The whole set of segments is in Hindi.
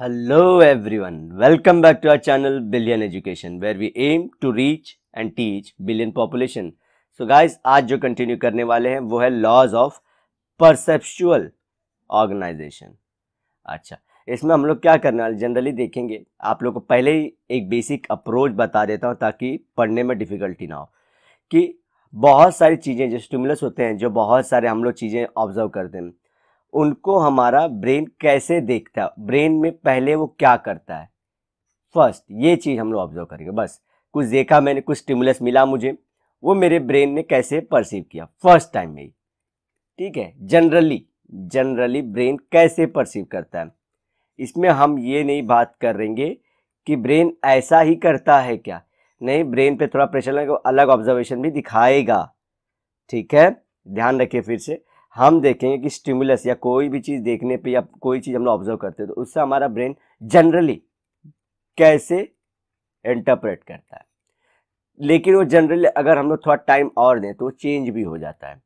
Hello everyone, welcome back to our channel Billion Education where we aim to reach and teach billion population. So guys, आज जो कंटिन्यू करने वाले हैं वो है लॉज ऑफ परसेप्चुअल ऑर्गेनाइजेशन। अच्छा, इसमें हम लोग क्या करने वाले जनरली देखेंगे, आप लोग को पहले ही एक बेसिक अप्रोच बता देता हूँ ताकि पढ़ने में डिफिकल्टी ना हो। कि बहुत सारी चीज़ें जो स्टिमुलस होते हैं, जो बहुत सारे हम लोग चीज़ें ऑब्जर्व करते हैं, उनको हमारा ब्रेन कैसे देखता है, ब्रेन में पहले वो क्या करता है, फर्स्ट ये चीज़ हम लोग ऑब्जर्व करेंगे। बस कुछ देखा मैंने, कुछ स्टिमुलस मिला मुझे, वो मेरे ब्रेन ने कैसे परसीव किया फर्स्ट टाइम में ही। ठीक है, जनरली ब्रेन कैसे परसीव करता है, इसमें हम ये नहीं बात करेंगे कि ब्रेन ऐसा ही करता है क्या, नहीं, ब्रेन पे थोड़ा प्रेशर लगे, अलग ऑब्जर्वेशन भी दिखाएगा। ठीक है, ध्यान रखिए। फिर से हम देखेंगे कि स्टिमुलस या कोई भी चीज़ देखने पे या कोई चीज़ हम लोग ऑब्जर्व करते हैं तो उससे हमारा ब्रेन जनरली कैसे इंटरप्रेट करता है। लेकिन वो जनरली अगर हम लोग थोड़ा टाइम और दें तो चेंज भी हो जाता है।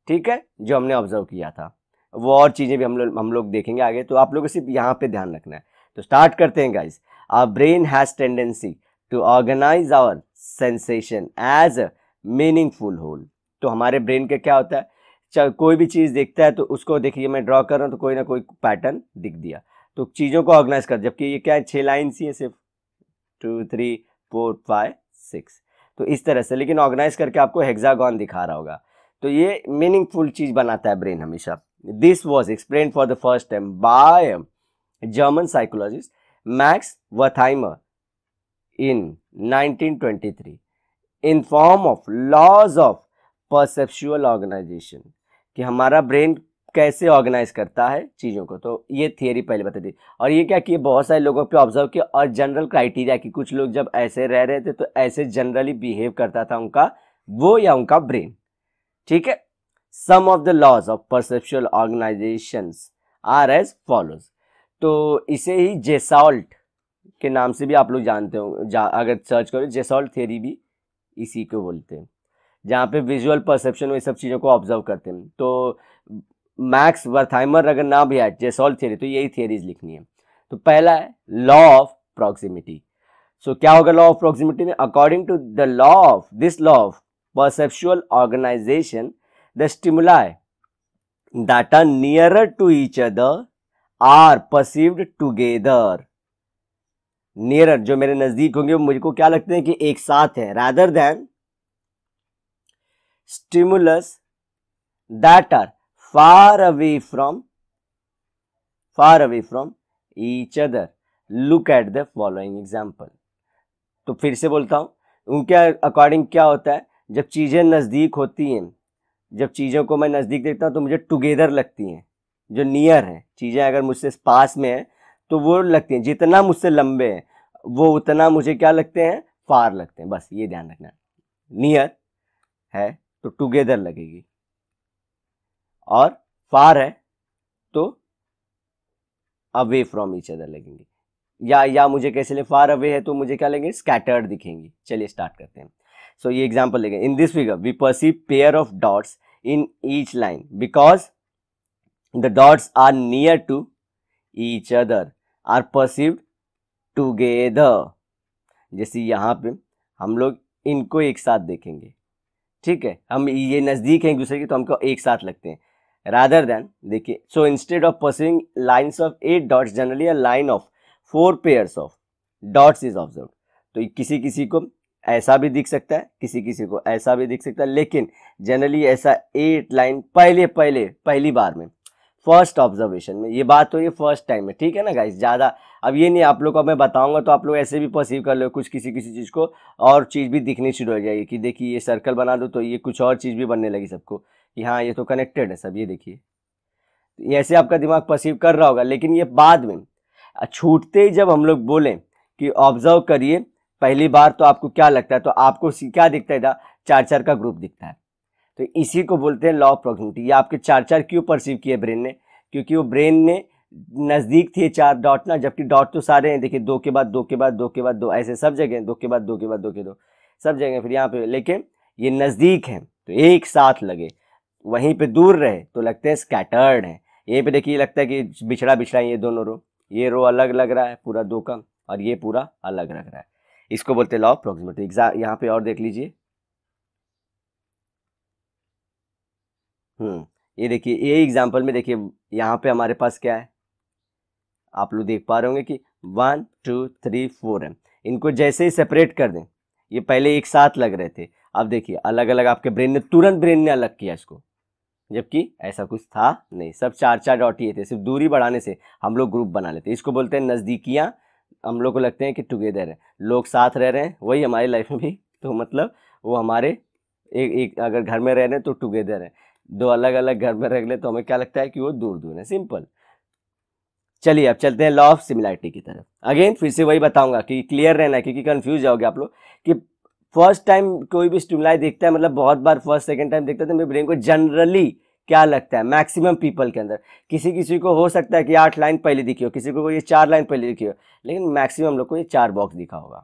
ठीक है, जो हमने ऑब्जर्व किया था वो और चीज़ें भी हम लोग देखेंगे आगे, तो आप लोगों को सिर्फ यहाँ पे ध्यान रखना है। तो स्टार्ट करते हैं guys. Our brain has tendency to organise our sensation as a meaningful whole. तो हमारे ब्रेन का क्या होता है, कोई भी चीज़ देखता है तो उसको देखिए, मैं ड्रॉ कर रहा हूँ तो कोई ना कोई पैटर्न दिख दिया, तो चीज़ों को ऑर्गेनाइज कर, जबकि ये क्या है, 6 लाइन्स ही है सिर्फ, 2 3 4 5 6, तो इस तरह से, लेकिन ऑर्गेनाइज करके आपको हेक्सागन दिखा रहा होगा। तो ये मीनिंगफुल चीज़ बनाता है ब्रेन हमेशा। This was explain for the first time by German psychologist Max Wertheimer in 1923 in form of laws of perceptual organization, कि हमारा ब्रेन कैसे ऑर्गेनाइज करता है चीज़ों को। तो ये थियरी पहले बता दी, और ये क्या कि बहुत सारे लोगों पे ऑब्जर्व किया, और जनरल क्राइटेरिया कि कुछ लोग जब ऐसे रह रहे थे तो ऐसे जनरली बिहेव करता था उनका वो या उनका ब्रेन। ठीक है, some of the laws of perceptual organizations are as follows. तो इसे ही जेसॉल्ट के नाम से भी आप लोग जानते हो, अगर सर्च करो जेसॉल्ट थ्योरी भी इसी को बोलते हैं, जहाँ पे विजुअल परसेप्शन वो सब चीज़ों को ऑब्जर्व करते हैं। तो मैक्स वर्थहाइमर अगर ना भी आए जेसॉल्ट थ्योरी, तो यही थियरीज लिखनी है। तो पहला है लॉ ऑफ प्रॉक्सिमिटी। सो क्या होगा लॉ ऑफ प्रॉक्सिमिटी में, according to the law of this law of perceptual organisation the stimuli that are nearer to each other are perceived together. Nearer, जो मेरे नजदीक होंगे वो मुझको क्या लगते हैं कि एक साथ है, rather than stimulus that are far away from each other. Look at the following example. तो फिर से बोलता हूं, उनके अकॉर्डिंग क्या होता है, जब चीजें नजदीक होती हैं, जब चीजों को मैं नजदीक देखता हूं तो मुझे टुगेदर लगती हैं, जो नियर है चीजें, अगर मुझसे पास में है तो वो लगती हैं, जितना मुझसे लंबे हैं वो उतना मुझे क्या लगते हैं, फार लगते हैं। बस ये ध्यान रखना, नियर है तो टुगेदर लगेगी, और फार है तो अवे फ्रॉम ईच अदर लगेंगे। या मुझे कैसे ले, फार अवे है तो मुझे क्या लगेंगे, स्कैटर्ड दिखेंगी। चलिए स्टार्ट करते हैं। सो ये एग्जांपल लेंगे। In this figure we perceive pair of dots in each line because the dots are near to each other are perceived together. जैसे यहाँ पे हम लोग इनको एक साथ देखेंगे, ठीक है, हम ये नज़दीक हैं एक दूसरे के तो हमको एक साथ लगते हैं, रादर देन, देखिए, so instead of perceiving lines of 8 dots generally a line of 4 pairs of dots is observe. तो किसी किसी को ऐसा भी दिख सकता है, किसी किसी को ऐसा भी दिख सकता है, लेकिन जनरली ऐसा 8 लाइन पहली बार में, फर्स्ट ऑब्जर्वेशन में। ये बात तो ये फर्स्ट टाइम है, ठीक है ना गाइस, ज़्यादा अब ये नहीं आप लोग को मैं बताऊंगा तो आप लोग ऐसे भी परसीव कर लो कुछ, किसी चीज़ को और चीज़ भी दिखनी शुरू हो जाएगी कि देखिए ये सर्कल बना दो तो ये कुछ और चीज़ भी बनने लगी सबको कि हाँ ये तो कनेक्टेड है सब, ये देखिए, ऐसे आपका दिमाग परसीव कर रहा होगा। लेकिन ये बाद में छूटते ही जब हम लोग बोलें कि ऑब्जर्व करिए पहली बार, तो आपको क्या लगता है, तो आपको क्या दिखता है, 4 का ग्रुप दिखता है। तो इसी को बोलते हैं लॉ ऑफ प्रॉक्सिमिटी। ये आपके 4 क्यों परसीव किए ब्रेन ने, क्योंकि वो ब्रेन ने नज़दीक थे 4 डॉट ना, जबकि डॉट तो सारे हैं, देखिए 2 के बाद 2 के बाद 2 के बाद 2, ऐसे सब जगह 2 के बाद 2 के बाद 2 के 2 सब जगह, फिर यहाँ पे, लेकिन ये नज़दीक हैं तो एक साथ लगे, वहीं पे दूर रहे तो लगते हैं स्कैटर्ड हैं। यहीं पे देखिए लगता है कि बिछड़ा ये दोनों रो, ये रो अलग लग रहा है पूरा 2 का, और ये पूरा अलग लग रहा है, इसको बोलते हैं लॉ ऑफ प्रॉक्सिमिटी। यहाँ पे और देख लीजिए, ये देखिए, ये एग्जाम्पल में देखिए यहाँ पे हमारे पास क्या है, आप लोग देख पा रहे होंगे कि 1 2 3 4 है। इनको जैसे ही सेपरेट कर दें, ये पहले एक साथ लग रहे थे, अब देखिए अलग अलग, आपके ब्रेन ने अलग किया इसको, जबकि ऐसा कुछ था नहीं, सब 4 डॉट ही थे, सिर्फ दूरी बढ़ाने से हम लोग ग्रुप बना लेते हैं। इसको बोलते हैं नज़दीकियाँ। हम लोग को लगते हैं कि टुगेदर है, लोग साथ रह रहे हैं, वही हमारी लाइफ में भी, तो मतलब वो हमारे एक अगर घर में रह रहे हैं तो टुगेदर है, 2 अलग अलग घर में रह ले तो हमें क्या लगता है कि वो दूर दूर है, सिंपल। चलिए अब चलते हैं लॉ ऑफ सिमिलैरिटी की तरफ। अगेन फिर से वही बताऊंगा कि क्लियर रहना है, क्योंकि कंफ्यूज जाओगे आप लोग कि फर्स्ट टाइम कोई भी स्टिमुलाई देखता है, मतलब बहुत बार फर्स्ट सेकंड टाइम देखता है, तो मेरे ब्रेन को जनरली क्या लगता है, मैक्सिमम पीपल के अंदर, किसी किसी को हो सकता है कि 8 लाइन पहले दिखी हो, किसी को ये 4 लाइन पहले दिखी हो, लेकिन मैक्सिमम लोग को ये 4 बॉक्स दिखा होगा।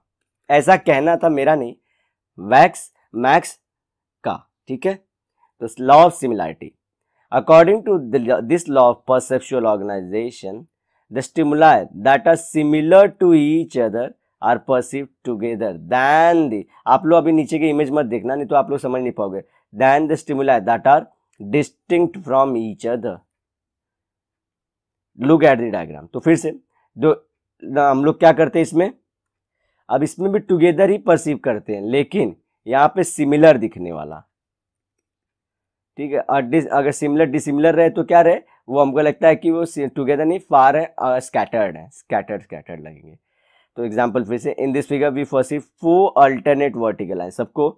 ऐसा कहना था मेरा नहीं, मैक्स का, ठीक है। तो law of similarity, according to this law of perceptual organisation, the stimuli that are similar to each other are perceived together than the, आप लोग अभी नीचे की इमेज मत देखना, नहीं तो आप लोग समझ नहीं पाओगे, than the stimuli that are distinct from each other. Look at the diagram. तो फिर से जो हम लोग क्या करते हैं इसमें, अब इसमें भी टुगेदर ही परसीव करते हैं, लेकिन यहाँ पे सिमिलर दिखने वाला, ठीक है। अगर सिमिलर डिसिमिलर रहे तो क्या रहे, वो हमको लगता है कि वो टुगेदर नहीं, फार है, स्कैटर्ड है, स्कैटर्ड लगेंगे। तो एग्जांपल फिर से, in this figure we perceive 4 alternate vertical line, सबको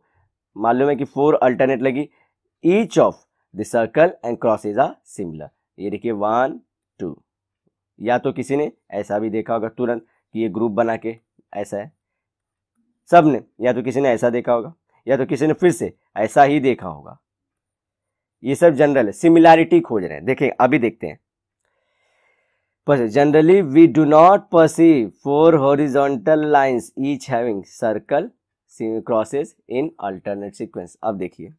मालूम है कि 4 अल्टरनेट लगी, each of the circle and crosses are similar. ये देखिए 1 2, या तो किसी ने ऐसा भी देखा होगा तुरंत कि ये ग्रुप बना के ऐसा है, सबने, या तो किसी ने ऐसा देखा होगा, या तो किसी ने फिर से ऐसा ही देखा होगा, ये सब जनरल है, सिमिलैरिटी खोज रहे हैं। देखिए अभी देखते हैं, generally we do not perceive 4 horizontal lines each having circle crosses in alternate sequence. अब देखिए,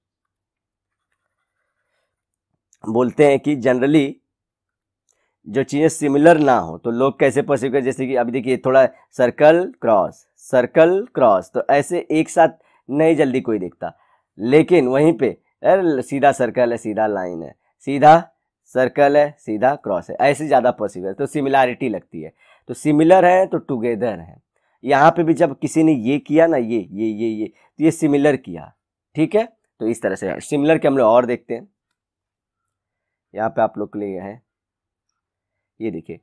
बोलते हैं कि जनरली जो चीजें सिमिलर ना हो तो लोग कैसे परसीव करें, जैसे कि अभी देखिए थोड़ा सर्कल क्रॉस, तो ऐसे एक साथ नहीं जल्दी कोई देखता, लेकिन वहीं पे सीधा सर्कल है, सीधा लाइन है, सीधा सर्कल है, सीधा क्रॉस है, ऐसे ज़्यादा पॉसिबल है, तो सिमिलैरिटी लगती है। तो सिमिलर है तो टुगेदर है। यहाँ पे भी जब किसी ने ये किया ना, ये तो ये सिमिलर किया, ठीक है। तो इस तरह से सिमिलर के हम लोग और देखते हैं, यहाँ पे आप लोग के लिए है, ये देखिए,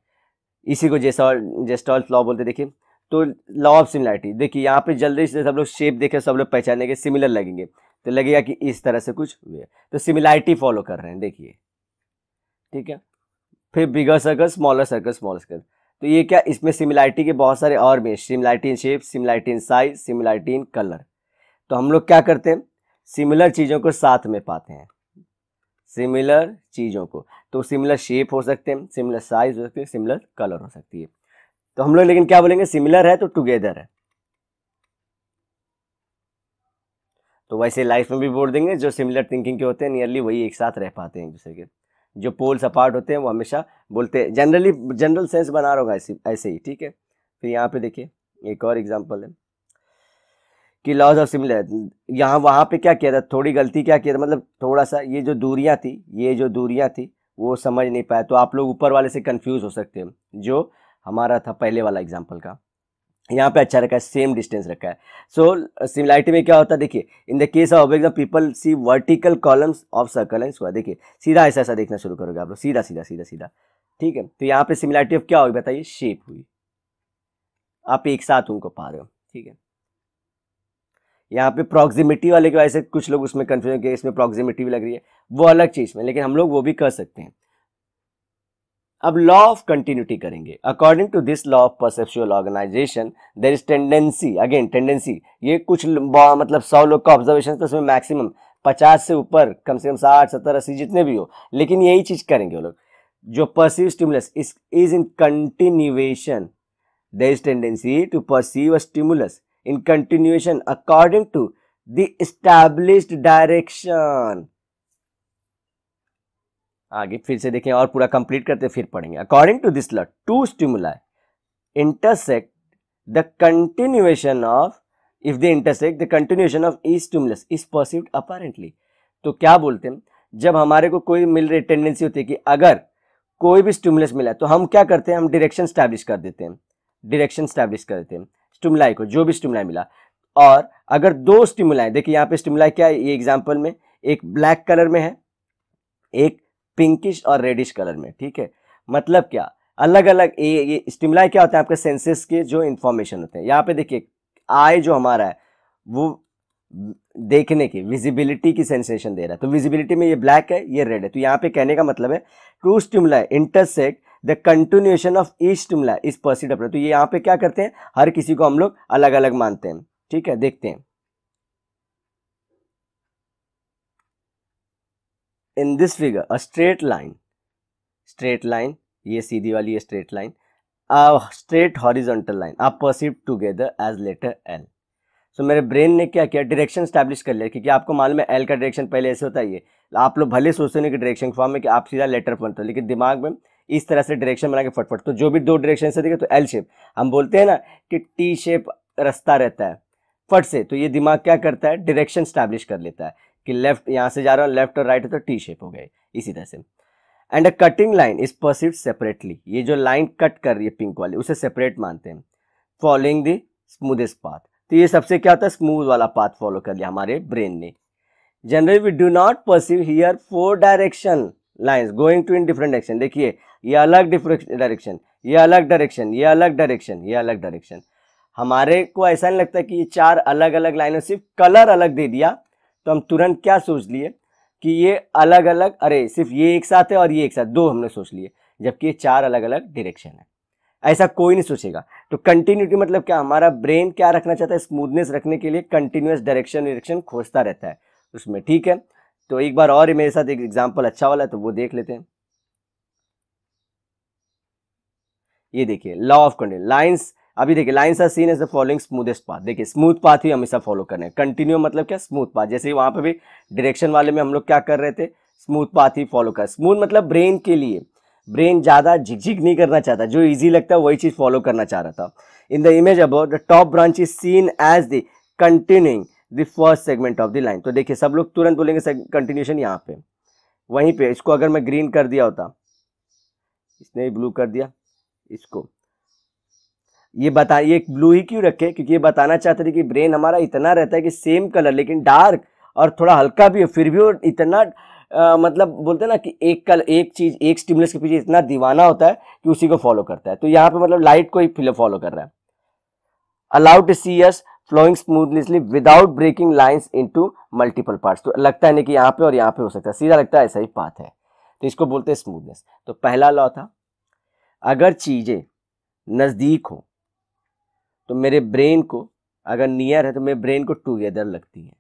इसी को जेस्टॉल्स लॉ बोलते, देखिए। तो लॉ ऑफ सिमिलैरिटी देखिए, यहाँ पे जल्दी से सब लोग शेप देखे, सब लोग पहचानेंगे, सिमिलर लगेंगे, तो लगेगा कि इस तरह से कुछ हुए, तो सिमिलैरिटी फॉलो कर रहे हैं, देखिए, ठीक है। फिर बिगर सर्कल, स्मॉलर सर्कल, तो ये क्या, इसमें सिमिलैरिटी के बहुत सारे और भी, similarity in shape, similarity in size, similarity in colour. तो हम लोग क्या करते हैं, सिमिलर चीज़ों को साथ में पाते हैं, सिमिलर चीज़ों को, तो सिमिलर शेप हो सकते हैं, सिमिलर साइज हो सकते हैं, सिमिलर कलर हो सकती है। तो हम लोग लेकिन क्या बोलेंगे, सिमिलर है तो टुगेदर है। तो वैसे लाइफ में भी बोल देंगे, जो सिमिलर थिंकिंग के होते हैं नियरली वही एक साथ रह पाते हैं एक दूसरे के, जो पोल्स अपार्ट होते हैं वो हमेशा बोलते हैं, जनरली जनरल सेंस बना रहा होगा ऐसे ही, ठीक है। फिर यहाँ पे देखिए एक और एग्जांपल है कि लॉज ऑफ सिमिलर, यहाँ वहाँ पे क्या किया था, थोड़ी गलती क्या किया था, मतलब थोड़ा सा ये जो दूरियाँ थी वो समझ नहीं पाया, तो आप लोग ऊपर वाले से कंफ्यूज हो सकते हैं, जो हमारा था पहले वाला एग्जाम्पल का, यहाँ पे अच्छा रखा है, सेम डिस्टेंस रखा है। सो सिमिलैरिटी में क्या होता है, देखिए in the case of exam people see vertical columns of circle and square, देखिए सीधा ऐसा देखना शुरू करोगे आप लोग, सीधा, ठीक है। तो यहाँ पे सिमिलैरिटी ऑफ क्या होगी बताइए, शेप हुई, आप एक साथ उनको पा रहे हो, ठीक है। यहाँ पे प्रॉक्सिमिटी वाले की वजह से कुछ लोग उसमें कंफ्यूजन किए, इसमें प्रॉक्सिमिटी भी लग रही है, वो अलग चीज में, लेकिन हम लोग वो भी कर सकते हैं। अब लॉ ऑफ कंटिन्यूटी करेंगे, according to this law of perceptual organisation there is tendency, again tendency, ये कुछ मतलब 100 लोग का ऑब्जर्वेशन, तो उसमें मैक्सिमम 50 से ऊपर, कम से कम 60 70 80 जितने भी हो, लेकिन यही चीज करेंगे वो लोग, जो perceive stimulus is in continuation, there is tendency to perceive a stimulus in continuation according to the established direction, आगे फिर से देखें और पूरा कंप्लीट करते फिर पढ़ेंगे। According to this law, two stimuli intersect the continuation of, if they intersect the continuation of each stimulus is perceived apparently. तो क्या बोलते हैं, जब हमारे को कोई मिल रही टेंडेंसी होती है कि अगर कोई भी स्टिमुलस मिला तो हम क्या करते हैं, हम डायरेक्शन स्टैब्लिश कर देते हैं, डायरेक्शन स्टैब्लिश कर देते हैं स्टिमुलाई को, जो भी स्टिमुलाई मिला। और अगर दो स्टिमुलाई, देखिए यहाँ पे स्टिमुलाई क्या है, ये एग्जांपल में एक ब्लैक कलर में है, एक पिंकिश और रेडिश कलर में, ठीक है। मतलब क्या, अलग अलग ये स्टिमुलाई क्या होता है, आपके सेंसेस के जो इंफॉर्मेशन होते हैं। यहाँ पे देखिए आई जो हमारा है वो देखने की, विजिबिलिटी की सेंसेशन दे रहा है, तो विजिबिलिटी में ये ब्लैक है, ये रेड है। तो यहाँ पे कहने का मतलब है two stimuli intersect the continuation of each stimuli is perceived apparently. तो ये यहाँ पे क्या करते हैं, हर किसी को हम लोग अलग अलग मानते हैं, ठीक है। देखते हैं in this figure a straight line, ये सीधी वाली है straight line, a straight horizontal line are perceived together as letter L. So मेरे ब्रेन ने क्या किया, डायरेक्शन स्टैब्लिश कर लिया, क्योंकि आपको मालूम है एल का डायरेक्शन पहले ऐसे होता है, ये आप लोग भले सोचते नहीं कि डायरेक्शन फॉर्म में कि आप सीधा लेटर पढ़ते हो, लेकिन दिमाग में इस तरह से डायरेक्शन बना के फटफट, तो जो भी दो डायरेक्शन से देखे तो एल शेप, हम बोलते हैं ना कि टी शेप रास्ता रहता है फट से, तो ये दिमाग क्या करता है, डायरेक्शन स्टैब्लिश कर लेता है कि लेफ्ट यहाँ से जा रहा हूँ, लेफ्ट और राइट है तो टी शेप हो गए, इसी तरह से। And a cutting line is perceived separately, ये जो लाइन कट कर रही है पिंक वाली उसे सेपरेट मानते हैं, फॉलोइंग द स्मूदेस्ट पाथ। तो ये सबसे क्या होता है, स्मूथ वाला पाथ फॉलो कर लिया हमारे ब्रेन ने। Generally we do not perceive here four direction lines going to in different direction. देखिए ये अलग डायरेक्शन, ये अलग डायरेक्शन, ये अलग डायरेक्शन, ये अलग डायरेक्शन। हमारे को ऐसा नहीं लगता कि ये चार अलग अलग लाइनों, सिर्फ कलर अलग दे दिया तो हम तुरंत क्या सोच लिए कि ये अलग अलग, अरे सिर्फ ये एक साथ है और ये एक साथ, दो हमने सोच लिए, जबकि ये चार अलग अलग डायरेक्शन है। ऐसा कोई नहीं सोचेगा। तो कंटिन्यूटी मतलब क्या, हमारा ब्रेन क्या रखना चाहता है, स्मूथनेस रखने के लिए कंटिन्यूअस डायरेक्शन खोजता रहता है उसमें, ठीक है। तो एक बार और मेरे साथ एक एग्जांपल अच्छा वाला है तो वो देख लेते हैं। ये देखिए लॉ ऑफ कंटिन्यू लाइंस, अभी देखिए lines are seen as the following smoothest path. देखिए स्मूथ पाथ ही हमेशा फॉलो करना है, कंटिन्यू मतलब क्या, स्मूथ पाथ। जैसे वहां पे भी डायरेक्शन वाले में हम लोग क्या कर रहे थे, स्मूथ पाथ ही फॉलो कर। स्मूथ मतलब ब्रेन के लिए, ब्रेन ज्यादा झिकझिक नहीं करना चाहता, जो इजी लगता है वही चीज फॉलो करना चाह रहा था। In the image about the top branch is seen as the continuing the first segment of the line. तो देखिए सब लोग तुरंत बोलेंगे कंटिन्यूशन यहाँ पे, वहीं पे इसको अगर मैं ग्रीन कर दिया होता, इसने ब्लू कर दिया इसको, ये बता, ये ब्लू ही क्यों रखे, क्योंकि ये बताना चाहते थे कि ब्रेन हमारा इतना रहता है कि सेम कलर लेकिन डार्क और थोड़ा हल्का भी हो, फिर भी वो इतना मतलब बोलते हैं ना कि एक चीज, एक स्टिमुलस के पीछे इतना दीवाना होता है कि उसी को फॉलो करता है। तो यहाँ पे मतलब लाइट को ही फॉलो कर रहा है। Allowed to see us flowing smoothly without breaking lines into multiple parts. तो लगता है नहीं कि यहाँ पे और यहाँ पे हो सकता है, सीधा लगता है ऐसा ही पाथ है, तो इसको बोलते हैं स्मूथनेस। तो पहला लॉ था, अगर चीजें नजदीक हो तो मेरे ब्रेन को, अगर नियर है तो मेरे ब्रेन को टुगेदर लगती है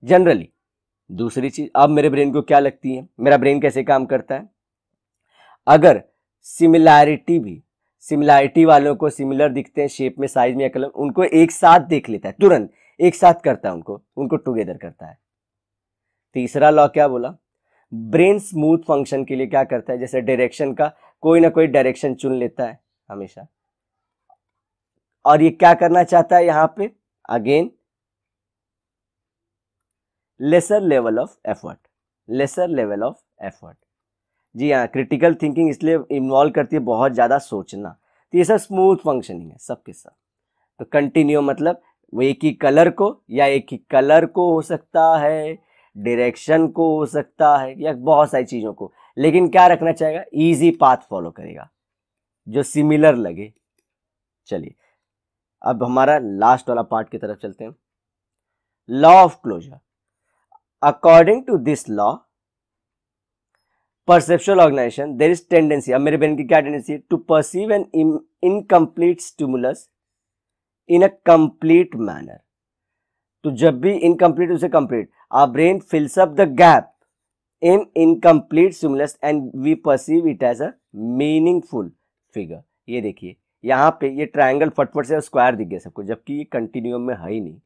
जनरली। दूसरी चीज, अब मेरे ब्रेन को क्या लगती है, मेरा ब्रेन कैसे काम करता है, अगर सिमिलैरिटी वालों को सिमिलर दिखते हैं शेप में, साइज में या कलर, उनको एक साथ देख लेता है, तुरंत एक साथ करता है, उनको टुगेदर करता है। तीसरा लॉ क्या बोला, ब्रेन स्मूथ फंक्शन के लिए क्या करता है, जैसे डायरेक्शन का कोई ना कोई डायरेक्शन चुन लेता है हमेशा, और ये क्या करना चाहता है यहाँ पे, again lesser level of effort. जी हाँ, क्रिटिकल थिंकिंग इसलिए इन्वॉल्व करती है बहुत ज्यादा सोचना। तो ये सब स्मूथ फंक्शनिंग है सबके सब। तो कंटिन्यू मतलब वो एक ही कलर को, या एक ही कलर को हो सकता है, डायरेक्शन को हो सकता है, या बहुत सारी चीजों को, लेकिन क्या रखना चाहेगा, इजी पाथ फॉलो करेगा जो सिमिलर लगे। चलिए अब हमारा लास्ट वाला पार्ट की तरफ चलते हैं, law of closure. According to this law perceptual organisation there is tendency, अब मेरे ब्रेन की क्या टेंडेंसी है, to perceive an incomplete stimulus in a complete manner. तो जब भी इनकम्प्लीट उसे complete, our brain fills up the gap in incomplete stimulus and we perceive it as a meaningful figure. ये देखिए यहाँ पे ये ट्रायंगल फटफट से स्क्वायर दिख गया सबको, जबकि ये कंटिन्यूम में है ही नहीं,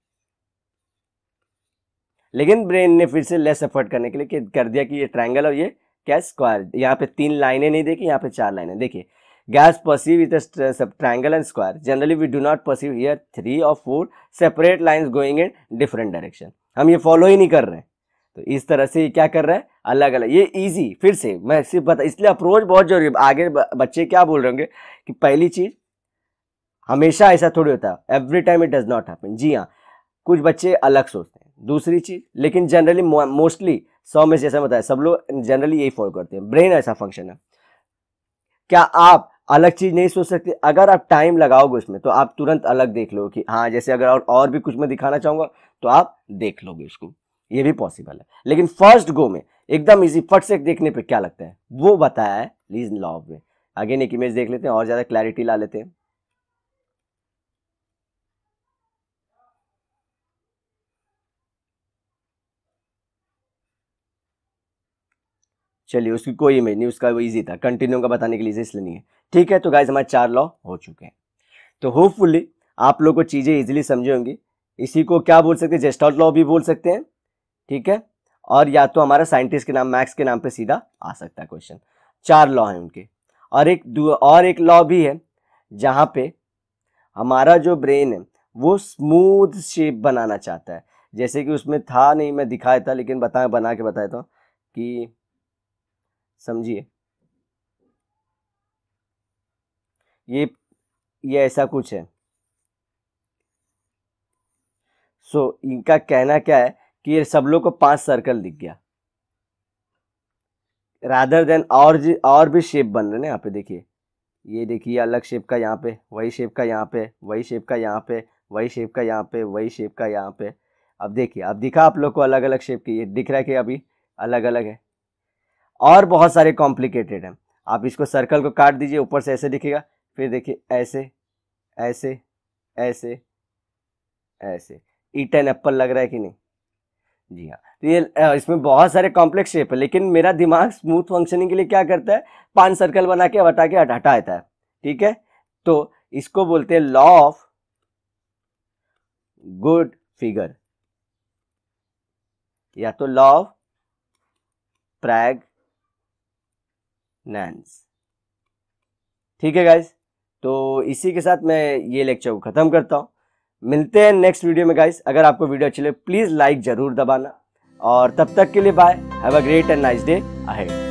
लेकिन ब्रेन ने फिर से लेस एफर्ट करने के लिए कर दिया कि ये ट्रायंगल और ये क्या स्क्वायर, यहाँ पे 3 लाइनें नहीं देखी, यहाँ पे 4 लाइनें देखिए। गैस परसीव विद सब triangle and square, generally we do not perceive here 3 और 4 separate lines going in different direction, हम ये फॉलो ही नहीं कर रहे हैं। तो इस तरह से क्या कर रहा है, अलग अलग, ये इजी, फिर से मैं सिर्फ बता, इसलिए अप्रोच बहुत जरूरी है। आगे बच्चे क्या बोल रहे होंगे कि पहली चीज हमेशा ऐसा थोड़ी होता है, every time it does not happen. जी हाँ, कुछ बच्चे अलग सोचते हैं। दूसरी चीज, लेकिन जनरली मोस्टली 100 में से जैसा बताया सब लोग जनरली यही फॉलो करते हैं। ब्रेन ऐसा फंक्शन है, क्या आप अलग चीज नहीं सोच सकते? अगर आप टाइम लगाओगे उसमें तो आप तुरंत अलग देख लो कि हाँ, जैसे अगर और भी कुछ मैं दिखाना चाहूंगा तो आप देख लोगे उसको, ये भी पॉसिबल है। लेकिन फर्स्ट गो में एकदम इजी फट से देखने पे क्या लगता है वो बताया है लीज लॉ में। अगेन एक इमेज देख लेते हैं और ज्यादा क्लैरिटी ला लेते हैं। चलिए, उसकी कोई इमेज नहीं, उसका वो इजी था, कंटिन्यू का बताने के लिए इसलिए नहीं है। ठीक है, तो गाइस हमारे 4 लॉ हो चुके हैं। तो होपफुली आप लोग को चीजें इजीली समझे होंगी। इसी को क्या बोल सकते हैं, जेस्टॉट लॉ भी बोल सकते हैं, ठीक है। और या तो हमारा साइंटिस्ट के नाम, मैक्स के नाम पे सीधा आ सकता है क्वेश्चन। 4 लॉ हैं उनके। और एक लॉ भी है जहां पे हमारा जो ब्रेन है वो स्मूथ शेप बनाना चाहता है। जैसे कि उसमें था नहीं, मैं दिखाया था, लेकिन बना के बताया था कि समझिए, ये ऐसा कुछ है। सो इनका कहना क्या है कि ये सब लोग को 5 सर्कल दिख गया, रादर देन और भी शेप बन रहे हैं। यहाँ पे देखिए, ये देखिए अलग शेप का यहाँ पे, वही शेप का यहाँ पे, वही शेप का यहाँ पे, वही शेप का यहाँ पे, वही शेप का यहाँ पे। अब देखिए, अब दिखा आप लोग को अलग अलग शेप की, ये दिख रहा है कि अभी अलग अलग है। और बहुत सारे कॉम्प्लिकेटेड हैं। आप इसको सर्कल को काट दीजिए, ऊपर से ऐसे दिखेगा, फिर देखिए ऐसे ऐसे ऐसे ऐसे, ईटन एप्पल लग रहा है कि नहीं? जी हाँ। तो ये इसमें बहुत सारे कॉम्प्लेक्स शेप है, लेकिन मेरा दिमाग स्मूथ फंक्शनिंग के लिए क्या करता है, 5 सर्कल बना के हटा के हटा देता है, ठीक है। तो इसको बोलते हैं लॉ ऑफ गुड फिगर, या तो लॉ ऑफ प्रेग्नेंस। ठीक है गाइस, तो इसी के साथ मैं ये लेक्चर को खत्म करता हूं। मिलते हैं नेक्स्ट वीडियो में गाइस। अगर आपको वीडियो अच्छी लगे प्लीज लाइक जरूर दबाना, और तब तक के लिए bye, have a great and nice day ahead.